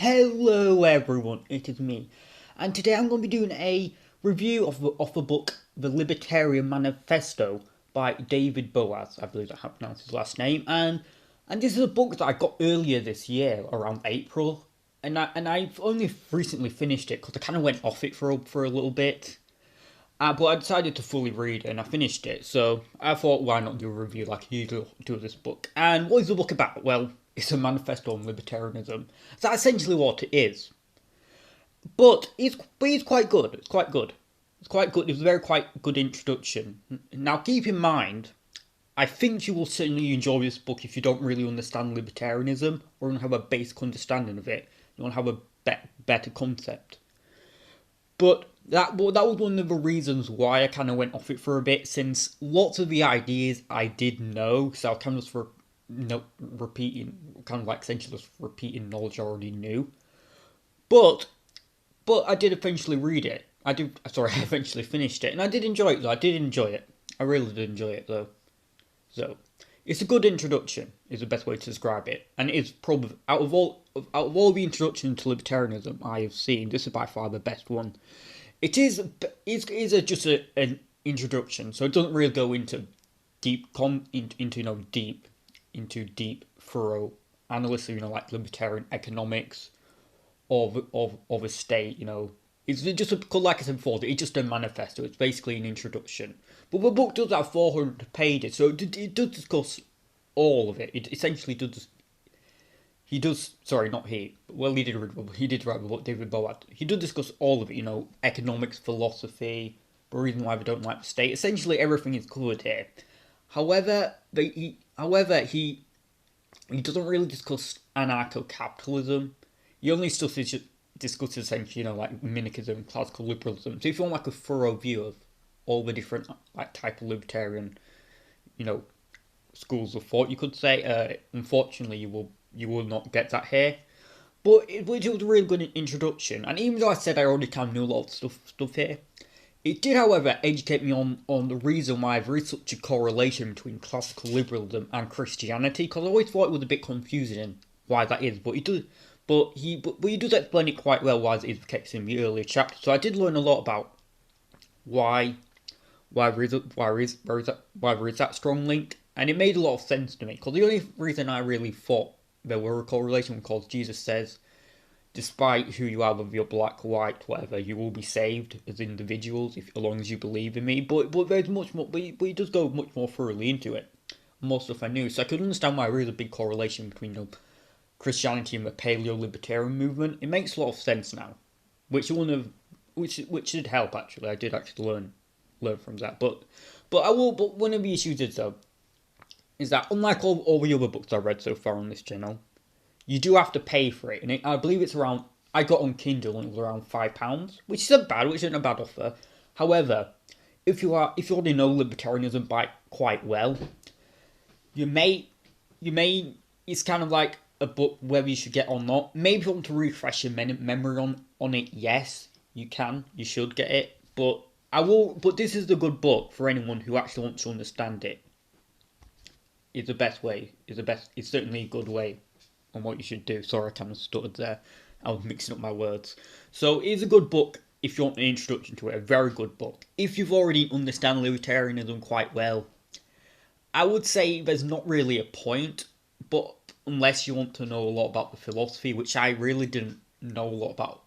Hello everyone, it is me, and today I'm going to be doing a review of the book The Libertarian Manifesto by David Boaz. I believe that's how I pronounce his last name, and this is a book that I got earlier this year, around April, and I've only recently finished it because I kind of went off it for a little bit. But I decided to fully read it and I finished it, so I thought, why not do a review like I usually do of this book? And what is the book about? Well, it's a manifesto on libertarianism. That's essentially what it is. But it's quite good. It's quite good. It's quite good. It's a very quite good introduction. Now, keep in mind, I think you will certainly enjoy this book if you don't really understand libertarianism or don't have a basic understanding of it. You want to have a better concept. But that was one of the reasons why I kind of went off it for a bit, since lots of the ideas I did know, so I kind of just repeating, kind of like essentially just repeating knowledge I already knew. But I did eventually read it. I eventually finished it, and I did enjoy it though. I did enjoy it. I really did enjoy it though. So it's a good introduction, is the best way to describe it, and it is probably out of all the introductions to libertarianism I have seen, this is by far the best one. It is just an introduction, so it doesn't really go into deep thorough analysis of like libertarian economics of a state. It's just like I said before, it's just a manifesto. It's basically an introduction. But the book does have 400 pages, so it does discuss all of it. It essentially does. He does. Sorry, not he. Well, he did write the book, David Boaz. He does discuss all of it. Economics, philosophy, the reason why we don't like the state. Essentially, everything is covered here. However, he doesn't really discuss anarcho-capitalism. He only discusses essentially, like minarchism and classical liberalism. So if you want like a thorough view of all the different like type of libertarian, schools of thought, you could say, unfortunately you will not get that here. But it was a really good introduction, and even though I said I already kind of knew a lot of stuff here, it did, however, educate me on the reason why there is such a correlation between classical liberalism and Christianity, because I always thought it was a bit confusing why that is, but he does explain it quite well why it is the case in the earlier chapter. So I did learn a lot about why there is that strong link, and it made a lot of sense to me, because the only reason I really thought there were a correlation because Jesus says, despite who you are, whether you're black, white, whatever, you will be saved as individuals as long as you believe in me. But there's much more. But he does go much more thoroughly into it. More stuff I knew, so I could understand why there is a big correlation between Christianity and the paleo-libertarian movement. It makes a lot of sense now, which did help actually. I did actually learn from that. But one of the issues is that unlike all the other books I've read so far on this channel, you do have to pay for it, and I believe it's around. I got on Kindle and it was around £5, which isn't a bad offer. However, if you already know libertarianism quite well, you may it's kind of like a book whether you should get or not. Maybe if you want to refresh your memory on it, yes, you should get it. But this is the good book for anyone who actually wants to understand it. It's the best way. It's certainly a good way on what you should do. Sorry, I kind of stuttered there. I was mixing up my words. So it's a good book if you want an introduction to it. A very good book. If you've already understand libertarianism quite well, I would say there's not really a point. But unless you want to know a lot about the philosophy, which I really didn't know a lot about,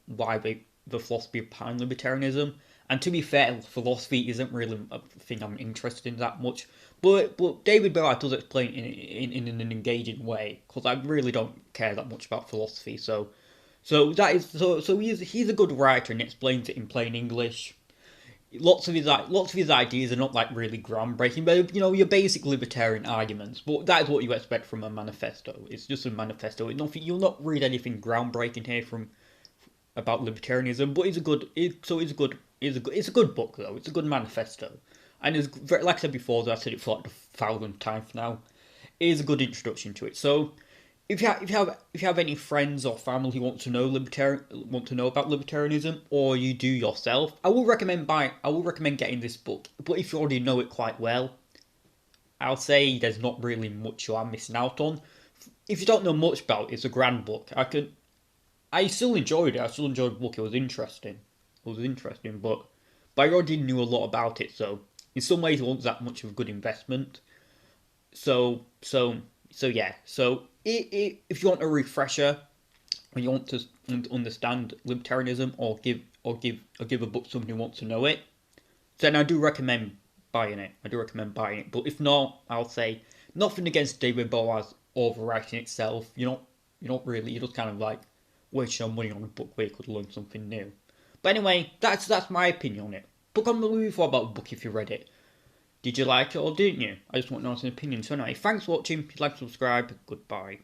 why the philosophy behind libertarianism. And to be fair, philosophy isn't really a thing I'm interested in that much. But David Boaz does explain in an engaging way, because I really don't care that much about philosophy. So he's a good writer and explains it in plain English. Lots of his ideas are not like really groundbreaking, but your basic libertarian arguments. But that is what you expect from a manifesto. It's just a manifesto. You'll not read anything groundbreaking here about libertarianism. But it's a good book though. It's a good manifesto. And like I said before, as I said it for like the 1000th time now, it is a good introduction to it. So if you have any friends or family who want to know about libertarianism, or you do yourself, I will recommend getting this book. But if you already know it quite well, I'll say there's not really much you are missing out on. If you don't know much about it, it's a grand book. I still enjoyed it. I still enjoyed the book. It was interesting. It was interesting, but I already knew a lot about it. So in some ways, it wasn't that much of a good investment. So so so yeah. So if you want a refresher, or you want to understand libertarianism, or give a book to somebody who wants to know it, then I do recommend buying it. I do recommend buying it. But if not, I'll say nothing against David Boaz overwriting itself. You're not really. You're just kind of like wasting your money on a book where you could learn something new. But anyway, that's my opinion on it. But comment below your thought about the book if you read it. Did you like it or didn't you? I just want to know an opinion. So anyway, thanks for watching. If you'd like to subscribe, goodbye.